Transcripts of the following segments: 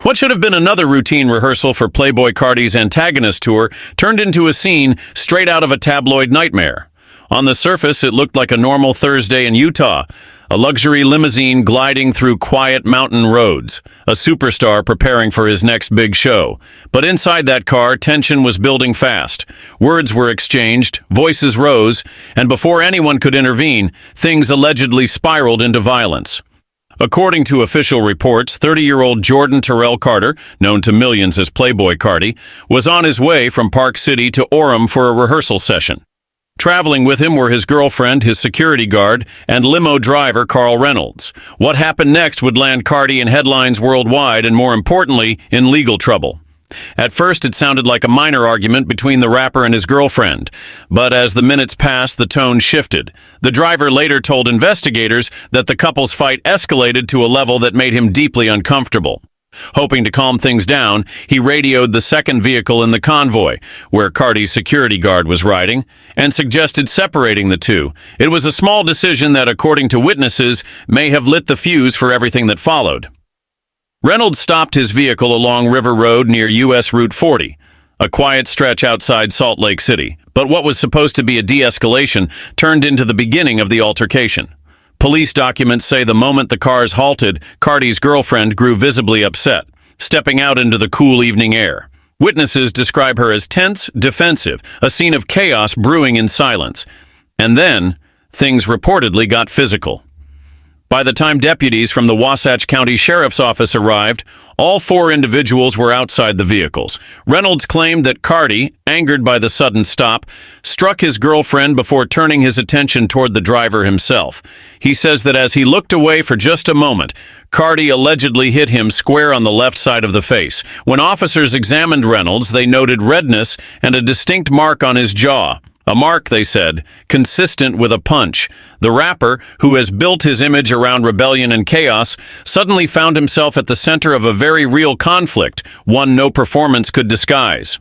What should have been another routine rehearsal for Playboi Carti's Antagonist Tour turned into a scene straight out of a tabloid nightmare. On the surface, it looked like a normal Thursday in Utah, a luxury limousine gliding through quiet mountain roads, a superstar preparing for his next big show. But inside that car, tension was building fast. Words were exchanged, voices rose, and before anyone could intervene, things allegedly spiraled into violence. According to official reports, 30-year-old Jordan Terrell Carter, known to millions as Playboi Carti, was on his way from Park City to Orem for a rehearsal session. Traveling with him were his girlfriend, his security guard, and limo driver Carl Reynolds. What happened next would land Carti in headlines worldwide and, more importantly, in legal trouble. At first, it sounded like a minor argument between the rapper and his girlfriend, but as the minutes passed, the tone shifted. The driver later told investigators that the couple's fight escalated to a level that made him deeply uncomfortable. Hoping to calm things down, he radioed the second vehicle in the convoy, where Carti's security guard was riding, and suggested separating the two. It was a small decision that, according to witnesses, may have lit the fuse for everything that followed. Reynolds stopped his vehicle along River Road near U.S. Route 40, a quiet stretch outside Salt Lake City. But what was supposed to be a de-escalation turned into the beginning of the altercation. Police documents say the moment the cars halted, Carti's girlfriend grew visibly upset, stepping out into the cool evening air. Witnesses describe her as tense, defensive, a scene of chaos brewing in silence. And then, things reportedly got physical. By the time deputies from the Wasatch County Sheriff's Office arrived, all four individuals were outside the vehicles. Reynolds claimed that Carti, angered by the sudden stop, struck his girlfriend before turning his attention toward the driver himself. He says that as he looked away for just a moment, Carti allegedly hit him square on the left side of the face. When officers examined Reynolds, they noted redness and a distinct mark on his jaw. A mark, they said, consistent with a punch. The rapper, who has built his image around rebellion and chaos, suddenly found himself at the center of a very real conflict, one no performance could disguise.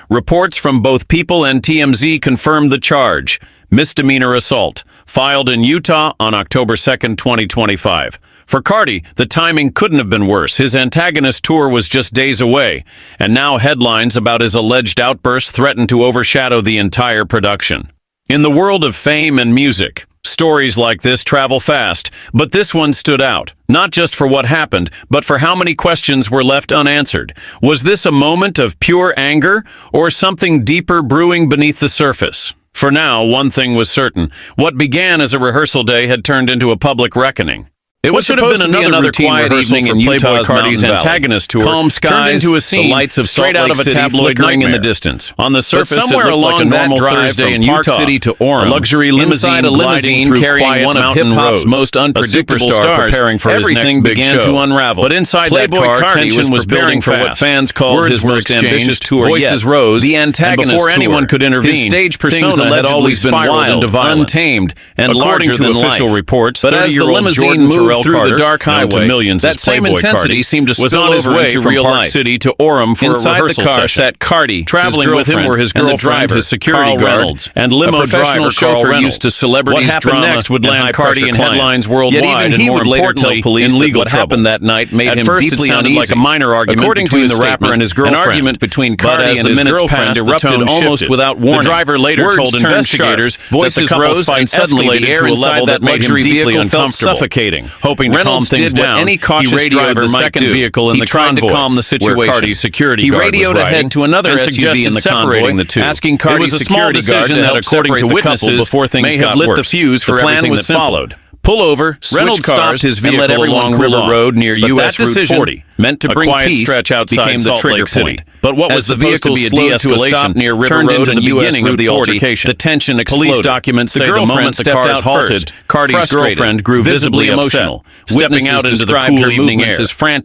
Reports from both People and TMZ confirmed the charge, misdemeanor assault, filed in Utah on October 2, 2025. For Carti, the timing couldn't have been worse. His Antagonist Tour was just days away, and now headlines about his alleged outburst threaten to overshadow the entire production. In the world of fame and music, stories like this travel fast, but this one stood out, not just for what happened, but for how many questions were left unanswered. Was this a moment of pure anger, or something deeper brewing beneath the surface? For now, one thing was certain. What began as a rehearsal day had turned into a public reckoning. It was supposed to be another quiet evening in Utah's Carti's Antagonist Tour, calm skies, into a scene, the lights of straight out of a tabloid nightmare in the distance. On the surface, somewhere along that drive Thursday in Utah, City to Orem, a luxury limousine gliding through carrying one of hip-hop's most unpredictable stars, preparing for his next big show. To unravel. But inside that car, tension was building for what fans called his most ambitious tour. Voices rose, the Antagonist Tour. Before anyone could intervene, his stage persona had always been wild, untamed, and larger than official reports. But as the limousine moved through the dark highway, millions, that same intensity seemed to spill over into real Park City to Orem for a rehearsal session. Sat Carti, traveling with him were his girlfriend, his security guard, and limo driver Carl Reynolds. Used to celebrities, what happened next would land Carti in headlines worldwide. Yet even he would later tell police in legal trouble. What happened that night made him deeply uneasy. Like a minor argument between the rapper and his girlfriend. An argument between Carti and his girlfriend erupted almost without warning. The driver later told investigators voices rose and suddenly the air inside that luxury vehicle felt suffocating. Hoping to calm things down, any cautious driver might do. Vehicle in the convoy, to calm the situation. Carti's security guard radioed ahead to another SUV in the convoy, asking Carti's security guard that, according to witnesses, before things may have lit the fuse for everything that followed. Pull over, Reynolds stopped his vehicle and let everyone along River Road near U.S. Route 40. Meant to bring peace, stretch outside Salt Lake City. But what was supposed to be a de-escalation near River Road and the beginning of the altercation. The tension exploded. Police documents say the moment the cars halted, Carti's girlfriend grew visibly emotional, stepping out into the cool evening air.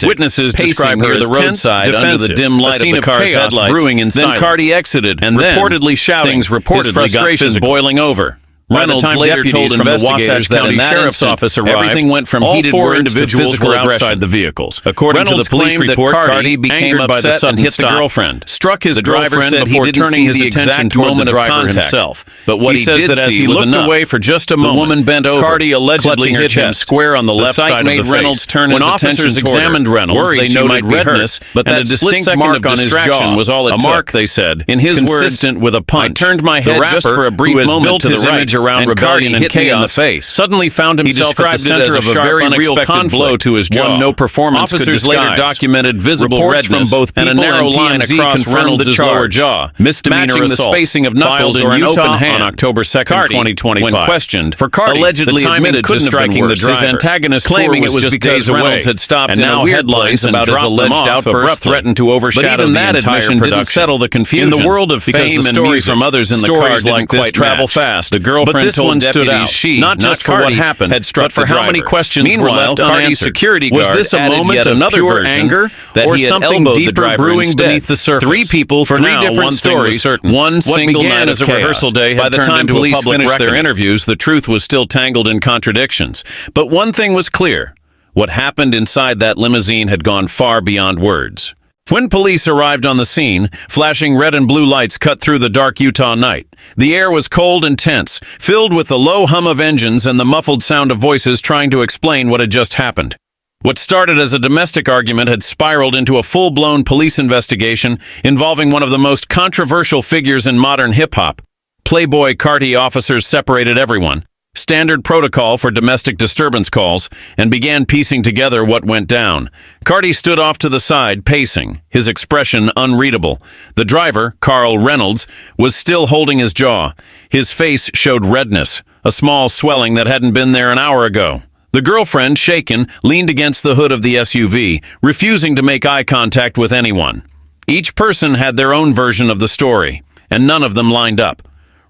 Witnesses describe her as the roadside under the dim light of the car's headlights. Brewing in silence. Then Carti exited and reportedly shouting. Things reportedly got physical. Boiling over. Reynolds later told investigators that in that sheriff's office arrived, everything went from heated words to physical outside the vehicles. According to the police report, Carti became upset and hit the girlfriend, struck his girlfriend before turning his attention toward the driver himself. But what he did see was enough. Away for just a moment. The woman bent over. Carti allegedly hit him square on the left side of the face. Reynolds turned his attention examined Reynolds, they noted redness, but that distinct mark on his jaw was all it took. A mark, they said, in his words, consistent with a punch. I turned my head just for a brief moment to the right, around rebellion and chaos in the face. Suddenly found himself at the center of a very real conflict blow to his jaw. One no performance could disguise. Later documented visible redness from both and a narrow line across Reynolds' lower jaw, misdemeanor assault, the spacing of knuckles or an open hand on October 2nd, 2025. When questioned, for Carti, allegedly admitted to striking the driver. His Antagonist Tour was just days away. Reynolds had stopped and now headlines about his alleged outburst threatened to overshadow the entire production. Didn't settle the confusion. In the world of fame and music, from others in the car like this travel fast. The girlfriend told deputies she, not just for what happened, had struck but for how many questions were left unanswered. Security guard was this a moment of another anger that or he had something deeper brewing beneath the surface? Three people, for three different stories. One single night as a rehearsal day. By the time police finished their interviews, the truth was still tangled in contradictions. But one thing was clear: what happened inside that limousine had gone far beyond words. When police arrived on the scene, flashing red and blue lights cut through the dark Utah night. The air was cold and tense, filled with the low hum of engines and the muffled sound of voices trying to explain what had just happened. What started as a domestic argument had spiraled into a full-blown police investigation involving one of the most controversial figures in modern hip-hop. Playboi Carti officers separated everyone, standard protocol for domestic disturbance calls, and began piecing together what went down. Carti stood off to the side, pacing, his expression unreadable. The driver, Carl Reynolds, was still holding his jaw. His face showed redness, a small swelling that hadn't been there an hour ago. The girlfriend, shaken, leaned against the hood of the SUV, refusing to make eye contact with anyone. Each person had their own version of the story, and none of them lined up.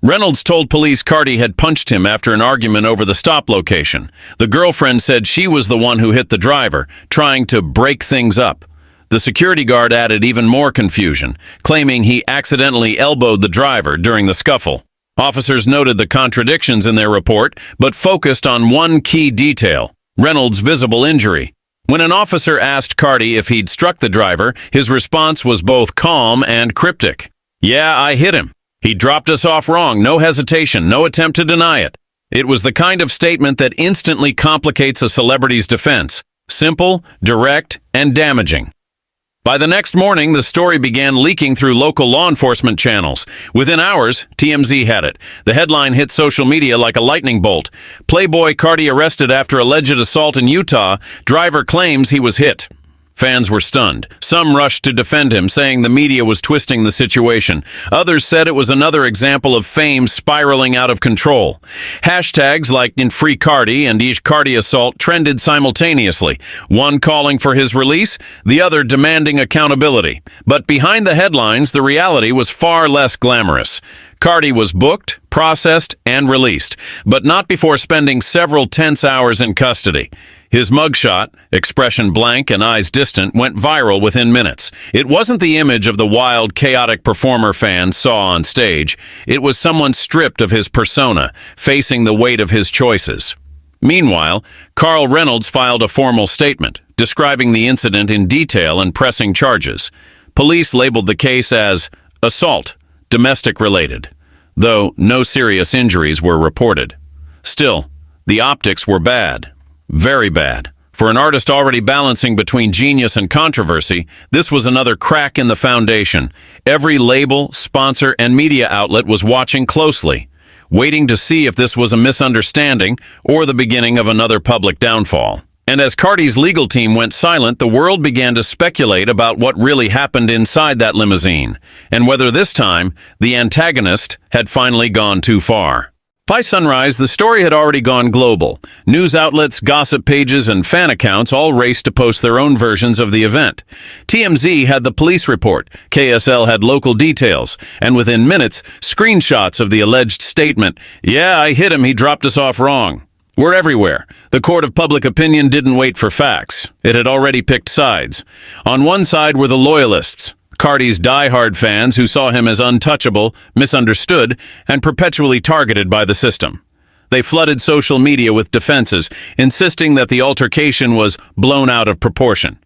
Reynolds told police Carti had punched him after an argument over the stop location. The girlfriend said she was the one who hit the driver, trying to break things up. The security guard added even more confusion, claiming he accidentally elbowed the driver during the scuffle. Officers noted the contradictions in their report, but focused on one key detail: Reynolds' visible injury. When an officer asked Carti if he'd struck the driver, his response was both calm and cryptic. "Yeah, I hit him. He dropped us off wrong, no hesitation, no attempt to deny it." It was the kind of statement that instantly complicates a celebrity's defense. Simple, direct, and damaging. By the next morning, the story began leaking through local law enforcement channels. Within hours, TMZ had it. The headline hit social media like a lightning bolt. Playboi Carti arrested after alleged assault in Utah. Driver claims he was hit. Fans were stunned. Some rushed to defend him, saying the media was twisting the situation. Others said it was another example of fame spiraling out of control. Hashtags like #FreeCarti and each Carti assault trended simultaneously, one calling for his release, the other demanding accountability. But behind the headlines, the reality was far less glamorous. Carti was booked, processed, and released, but not before spending several tense hours in custody. His mugshot, expression blank and eyes distant, went viral within minutes. It wasn't the image of the wild, chaotic performer fans saw on stage. It was someone stripped of his persona, facing the weight of his choices. Meanwhile, Carl Reynolds filed a formal statement, describing the incident in detail and pressing charges. Police labeled the case as assault, domestic-related, though no serious injuries were reported. Still, the optics were bad. Very bad. For an artist already balancing between genius and controversy, this was another crack in the foundation. Every label, sponsor, and media outlet was watching closely, waiting to see if this was a misunderstanding or the beginning of another public downfall. And as Carti's legal team went silent, the world began to speculate about what really happened inside that limousine, and whether this time the antagonist had finally gone too far. By sunrise, the story had already gone global. News outlets, gossip pages, and fan accounts all raced to post their own versions of the event. TMZ had the police report, KSL had local details, and within minutes, screenshots of the alleged statement, "Yeah, I hit him, he dropped us off wrong," were everywhere. The court of public opinion didn't wait for facts. It had already picked sides. On one side were the loyalists, Carti's diehard fans who saw him as untouchable, misunderstood, and perpetually targeted by the system. They flooded social media with defenses, insisting that the altercation was blown out of proportion.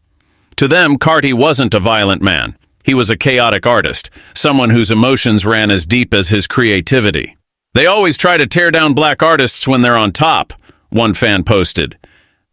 To them, Carti wasn't a violent man. He was a chaotic artist, someone whose emotions ran as deep as his creativity. "They always try to tear down black artists when they're on top," one fan posted.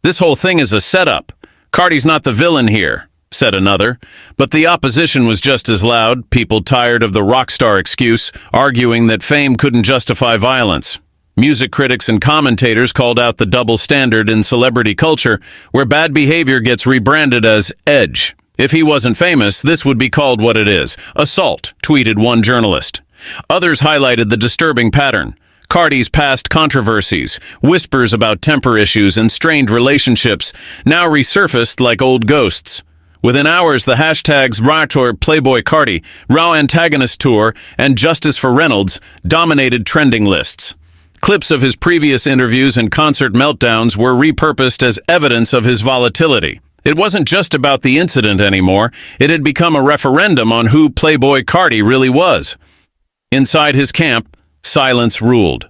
"This whole thing is a setup. Carti's not the villain here," said another. But the opposition was just as loud, people tired of the rock star excuse, arguing that fame couldn't justify violence. Music critics and commentators called out the double standard in celebrity culture, where bad behavior gets rebranded as edge. "If he wasn't famous, this would be called what it is, assault," tweeted one journalist. Others highlighted the disturbing pattern. Carti's past controversies, whispers about temper issues and strained relationships, now resurfaced like old ghosts. Within hours, the hashtags Playboi Carti, Antagonist Tour, and Justice for Reynolds dominated trending lists. Clips of his previous interviews and concert meltdowns were repurposed as evidence of his volatility. It wasn't just about the incident anymore. It had become a referendum on who Playboi Carti really was. Inside his camp, silence ruled.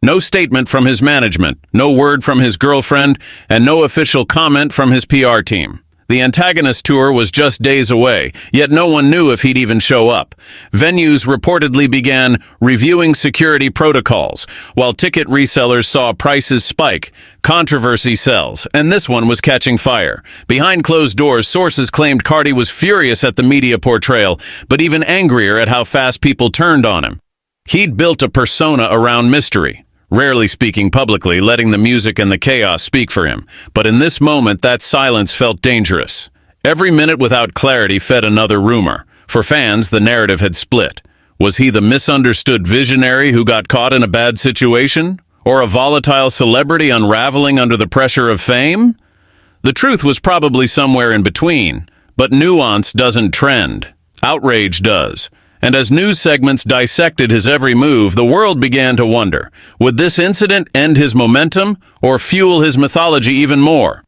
No statement from his management, no word from his girlfriend, and no official comment from his PR team. The Antagonist Tour was just days away, yet no one knew if he'd even show up. Venues reportedly began reviewing security protocols, while ticket resellers saw prices spike. Controversy sells, and this one was catching fire. Behind closed doors, sources claimed Carti was furious at the media portrayal, but even angrier at how fast people turned on him. He'd built a persona around mystery, rarely speaking publicly, letting the music and the chaos speak for him. But in this moment, that silence felt dangerous. Every minute without clarity fed another rumor. For fans, the narrative had split. Was he the misunderstood visionary who got caught in a bad situation? Or a volatile celebrity unraveling under the pressure of fame? The truth was probably somewhere in between. But nuance doesn't trend. Outrage does. And as news segments dissected his every move, the world began to wonder, would this incident end his momentum or fuel his mythology even more?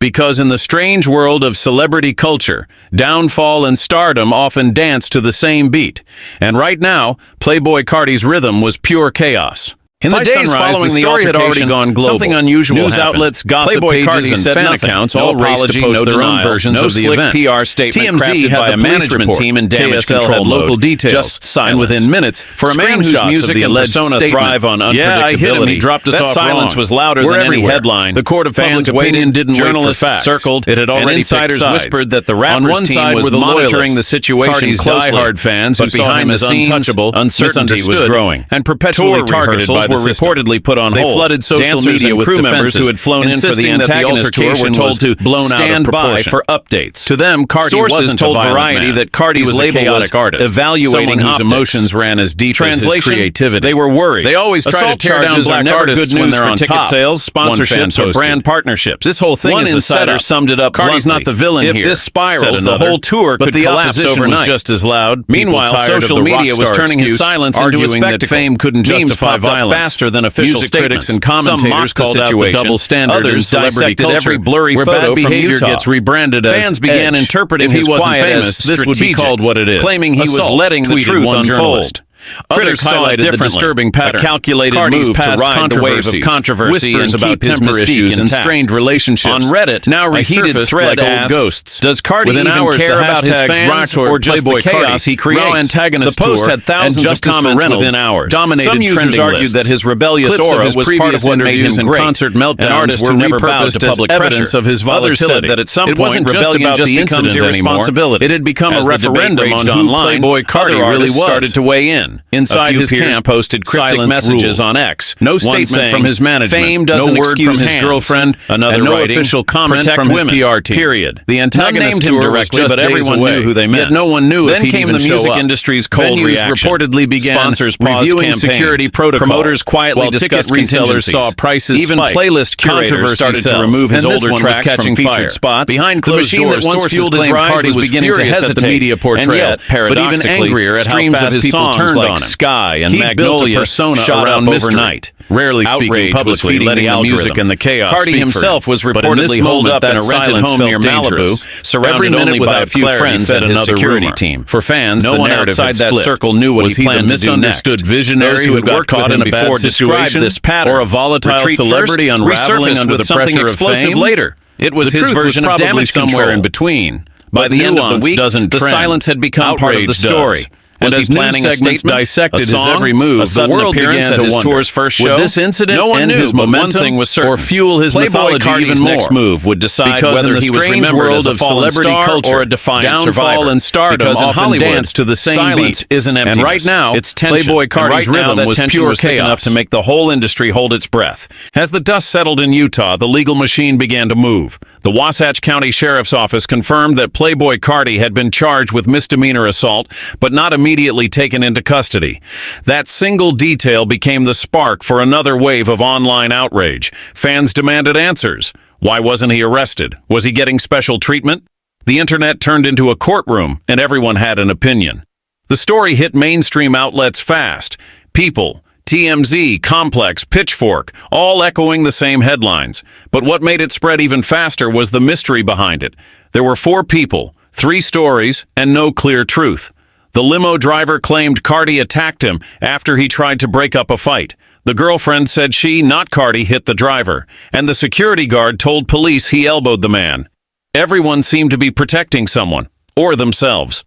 Because in the strange world of celebrity culture, downfall and stardom often dance to the same beat. And right now, Playboi Carti's rhythm was pure chaos. In the days following the story had already gone global. Something unusual News outlets, gossip pages, and fan accounts all raced to post their own versions of the event. PR statement crafted by a management team in damage control local details. Just silence. And within minutes, for a man whose music and persona thrive on unpredictability, I hit him. He dropped us off silence was louder than any headline. The court of public opinion didn't journalists circled. It had already insiders whispered that the rapper's team was monitoring the situation closely. Diehard fans who saw him as untouchable, uncertainty was growing, and perpetually targeted by were reportedly put on hold. They flooded social media with crew members who had flown in for the Antagonist Tour were told to stand by for updates. To them, Carti wasn't told Variety that Carti was a chaotic artist, evaluating whose emotions ran as deep as his creativity. They were worried. They always try to tear down black artists when they're on ticket sales, sponsorships, or brand partnerships. This whole thing is a setup. Summed it up. Carti's not the villain here. If this spirals, the whole tour could collapse overnight. Was just as loud. Meanwhile, social media was turning his silence into a spectacle. That fame couldn't justify violence faster than official music critics and commentators called out the double standard. Others dissected every blurry where bad behavior gets rebranded as fans began interpreting his quiet as this would be called what it is, claiming he was letting the truth unfold. Others highlighted the disturbing pattern, a calculated move to ride the wave of controversy and about temper issues and strained relationships. On Reddit, now a heated thread like old ghosts. Does Carti even care about his fans or just the chaos he creates? Antagonist the post had thousands of comments within hours. Some users argued that his rebellious aura was part of what made him great. Concert meltdowns were repurposed as evidence of his volatility. Others said that at some point rebellion just becomes irresponsibility. It had become a referendum on who Playboi Carti really was. Started to weigh in. Inside his camp, posted cryptic messages on X. No statement from his management. Fame doesn't no word from his girlfriend. Another no official comment from his PR team. Period. The Antagonist Tour directly, but everyone knew who they meant. Yet no one knew if he'd even show up. Then came the music industry's cold reaction. Reportedly began sponsors reviewing security protocols. Promoters quietly discussed resellers saw prices even spike. Playlist curators started to remove his older tracks from featured spots. Behind closed doors, sources claimed Carti was beginning to hesitate. The media portrayal, but even angrier at how fast people turned like Sky and Magnolia persona shot around overnight. Rarely speaking publicly, letting the music and the chaos Carti himself was reportedly holed up in a rented home near Malibu, surrounded only by a few friends and another security team. For fans, no one outside that circle knew what he planned to do next. Visionary who had worked caught in a bad situation, this pattern, or a volatile celebrity unraveling under the pressure of fame later. It was his version of damage somewhere in between. By the end of the week, the silence had become part of the story. And as planning segments dissected his every move, the world began to wonder, tour's first show, would this incident no one end his momentum, one thing was certain, or fuel his mythology even more? Next move would decide whether he was remembered as a celebrity culture, or a defiant downfall and stardom often Hollywood dance to the same beat isn't emptiness. And right now, it's tension. Playboi Carti's rhythm was pure chaos enough to make the whole industry hold its breath. As the dust settled in Utah, the legal machine began to move. The Wasatch County Sheriff's Office confirmed that Playboi Carti had been charged with misdemeanor assault, but not immediately taken into custody. That single detail became the spark for another wave of online outrage. Fans demanded answers. Why wasn't he arrested? Was he getting special treatment? The internet turned into a courtroom, and everyone had an opinion. The story hit mainstream outlets fast. People, TMZ, Complex, Pitchfork, all echoing the same headlines. But what made it spread even faster was the mystery behind it. There were 4 people, 3 stories, and no clear truth. The limo driver claimed Carti attacked him after he tried to break up a fight. The girlfriend said she, not Carti, hit the driver. And the security guard told police he elbowed the man. Everyone seemed to be protecting someone, or themselves.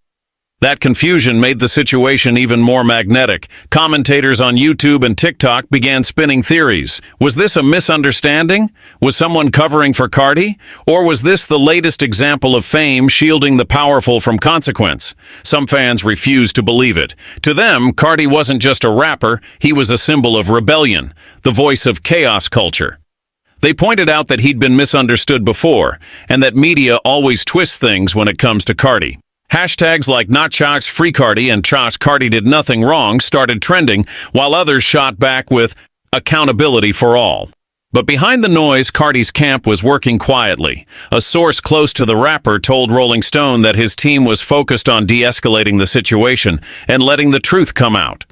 That confusion made the situation even more magnetic. Commentators on YouTube and TikTok began spinning theories. Was this a misunderstanding? Was someone covering for Carti? Or was this the latest example of fame shielding the powerful from consequence? Some fans refused to believe it. To them, Carti wasn't just a rapper, he was a symbol of rebellion, the voice of chaos culture. They pointed out that he'd been misunderstood before, and that media always twists things when it comes to Carti. Hashtags like Not Chalk's Free Carti and Chalk's Carti Did Nothing Wrong started trending, while others shot back with accountability for all. But behind the noise, Carti's camp was working quietly. A source close to the rapper told Rolling Stone that his team was focused on de-escalating the situation and letting the truth come out.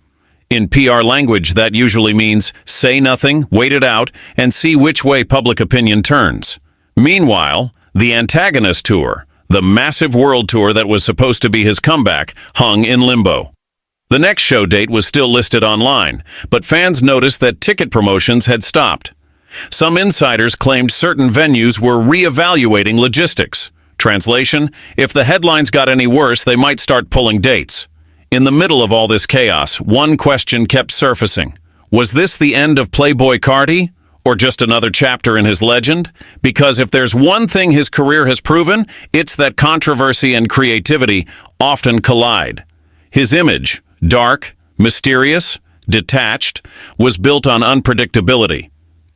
In PR language, that usually means say nothing, wait it out, and see which way public opinion turns. Meanwhile, the Antagonist Tour, the massive world tour that was supposed to be his comeback, hung in limbo. The next show date was still listed online, but fans noticed that ticket promotions had stopped. Some insiders claimed certain venues were re-evaluating logistics. Translation, if the headlines got any worse, they might start pulling dates. In the middle of all this chaos, one question kept surfacing. Was this the end of Playboi Carti? Or just another chapter in his legend? Because if there's one thing his career has proven, it's that controversy and creativity often collide. His image, dark, mysterious, detached, was built on unpredictability.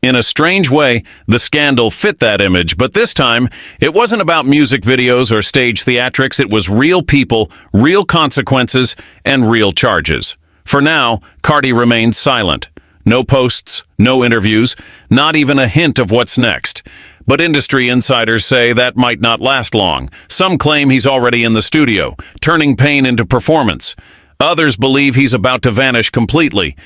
In a strange way, the scandal fit that image, but this time, it wasn't about music videos or stage theatrics. It was real people, real consequences, and real charges. For now, Carti remains silent. No posts, no interviews, not even a hint of what's next. But industry insiders say that might not last long. Some claim he's already in the studio, turning pain into performance. Others believe he's about to vanish completely.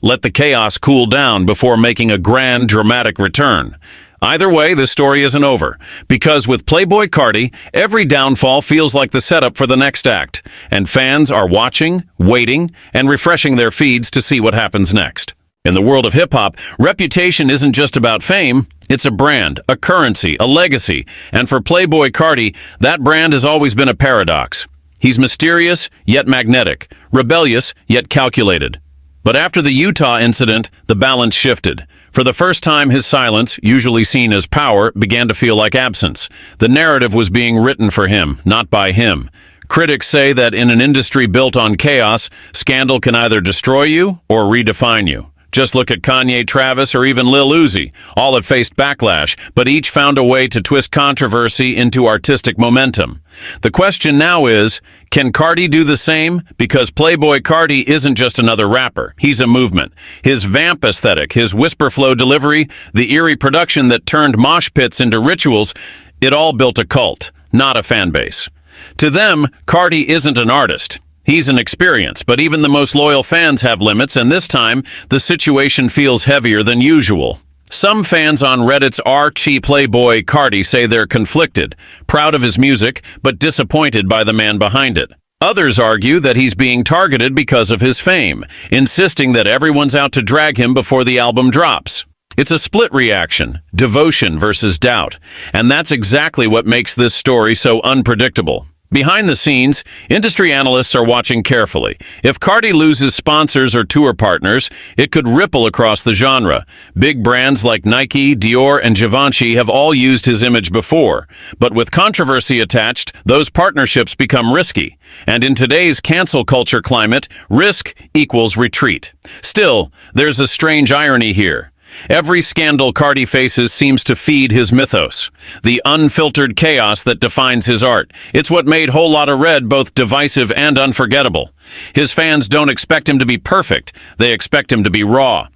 Let the chaos cool down before making a grand, dramatic return. Either way, this story isn't over, because with Playboi Carti, every downfall feels like the setup for the next act, and fans are watching, waiting, and refreshing their feeds to see what happens next. In the world of hip-hop, reputation isn't just about fame, it's a brand, a currency, a legacy, and for Playboi Carti, that brand has always been a paradox. He's mysterious, yet magnetic, rebellious, yet calculated. But after the Utah incident, the balance shifted. For the first time, his silence, usually seen as power, began to feel like absence. The narrative was being written for him, not by him. Critics say that in an industry built on chaos, scandal can either destroy you or redefine you. Just look at Kanye, Travis, or even Lil Uzi. All have faced backlash, but each found a way to twist controversy into artistic momentum. The question now is, can Carti do the same? Because Playboi Carti isn't just another rapper. He's a movement. His vamp aesthetic, his whisper flow delivery, the eerie production that turned mosh pits into rituals, it all built a cult, not a fan base. To them, Carti isn't an artist. He's an experience, but even the most loyal fans have limits, and this time, the situation feels heavier than usual. Some fans on Reddit's Playboi Carti say they're conflicted, proud of his music, but disappointed by the man behind it. Others argue that he's being targeted because of his fame, insisting that everyone's out to drag him before the album drops. It's a split reaction, devotion versus doubt, and that's exactly what makes this story so unpredictable. Behind the scenes, industry analysts are watching carefully. If Carti loses sponsors or tour partners, it could ripple across the genre. Big brands like Nike, Dior, and Givenchy have all used his image before. But with controversy attached, those partnerships become risky. And in today's cancel culture climate, risk equals retreat. Still, there's a strange irony here. Every scandal Carti faces seems to feed his mythos, the unfiltered chaos that defines his art. It's what made Whole Lotta Red both divisive and unforgettable. His fans don't expect him to be perfect, they expect him to be raw.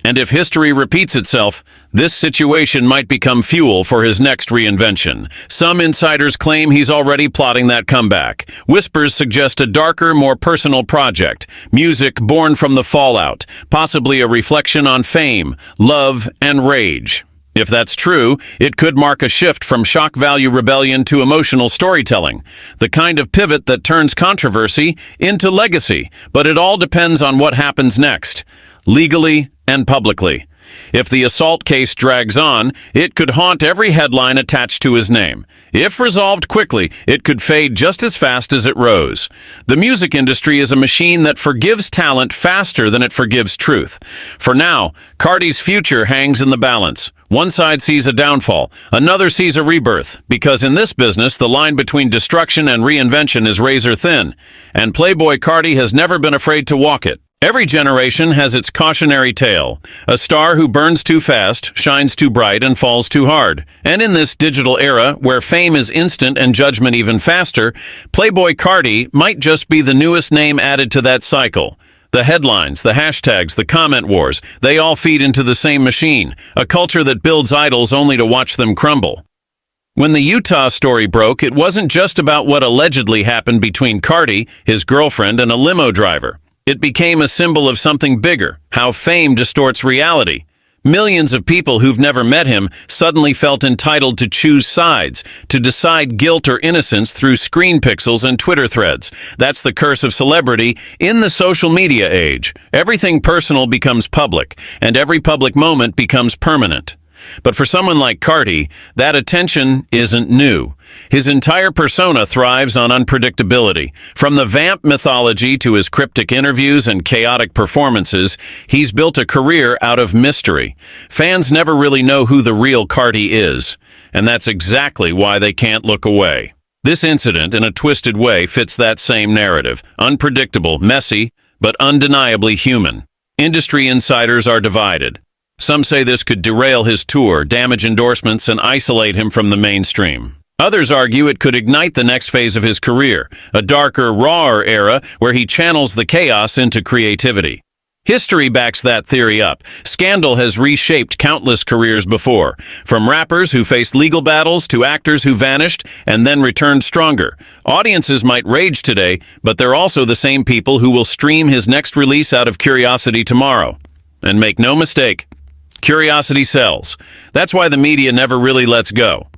And if history repeats itself, this situation might become fuel for his next reinvention. Some insiders claim he's already plotting that comeback. Whispers suggest a darker, more personal project, music born from the fallout, possibly a reflection on fame, love, and rage. If that's true, it could mark a shift from shock value rebellion to emotional storytelling, the kind of pivot that turns controversy into legacy. But it all depends on what happens next, legally and publicly. If the assault case drags on, it could haunt every headline attached to his name. If resolved quickly, it could fade just as fast as it rose. The music industry is a machine that forgives talent faster than it forgives truth. For now, Carti's future hangs in the balance. One side sees a downfall, another sees a rebirth, because in this business, the line between destruction and reinvention is razor thin, and Playboi Carti has never been afraid to walk it. Every generation has its cautionary tale, a star who burns too fast, shines too bright, and falls too hard. And in this digital era, where fame is instant and judgment even faster, Playboi Carti might just be the newest name added to that cycle. The headlines, the hashtags, the comment wars, they all feed into the same machine, a culture that builds idols only to watch them crumble. When the Utah story broke, it wasn't just about what allegedly happened between Carti, his girlfriend, and a limo driver. It became a symbol of something bigger, how fame distorts reality. Millions of people who've never met him suddenly felt entitled to choose sides, to decide guilt or innocence through screen pixels and Twitter threads. That's the curse of celebrity in the social media age. Everything personal becomes public, and every public moment becomes permanent. But for someone like Carti, that attention isn't new. His entire persona thrives on unpredictability. From the vamp mythology to his cryptic interviews and chaotic performances, he's built a career out of mystery. Fans never really know who the real Carti is, and that's exactly why they can't look away. This incident, in a twisted way, fits that same narrative. Unpredictable, messy, but undeniably human. Industry insiders are divided. Some say this could derail his tour, damage endorsements, and isolate him from the mainstream. Others argue it could ignite the next phase of his career, a darker, rawer era where he channels the chaos into creativity. History backs that theory up. Scandal has reshaped countless careers before, from rappers who faced legal battles to actors who vanished and then returned stronger. Audiences might rage today, but they're also the same people who will stream his next release out of curiosity tomorrow. And make no mistake, curiosity sells. That's why the media never really lets go.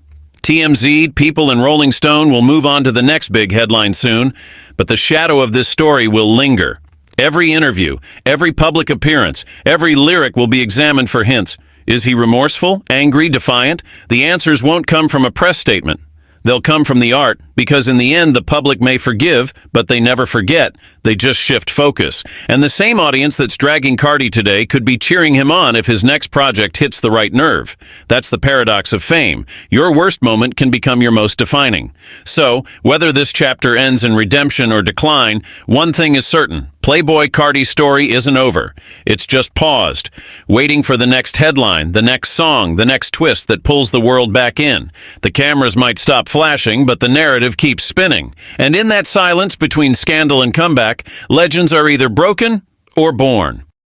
TMZ, People, and Rolling Stone will move on to the next big headline soon, but the shadow of this story will linger. Every interview, every public appearance, every lyric will be examined for hints. Is he remorseful, angry, defiant? The answers won't come from a press statement. They'll come from the art, because in the end the public may forgive, but they never forget. They just shift focus. And the same audience that's dragging Carti today could be cheering him on if his next project hits the right nerve. That's the paradox of fame. Your worst moment can become your most defining. So, whether this chapter ends in redemption or decline, one thing is certain. Playboi Carti's story isn't over. It's just paused, waiting for the next headline, the next song, the next twist that pulls the world back in. The cameras might stop flashing, but the narrative keeps spinning. And in that silence between scandal and comeback, legends are either broken or born.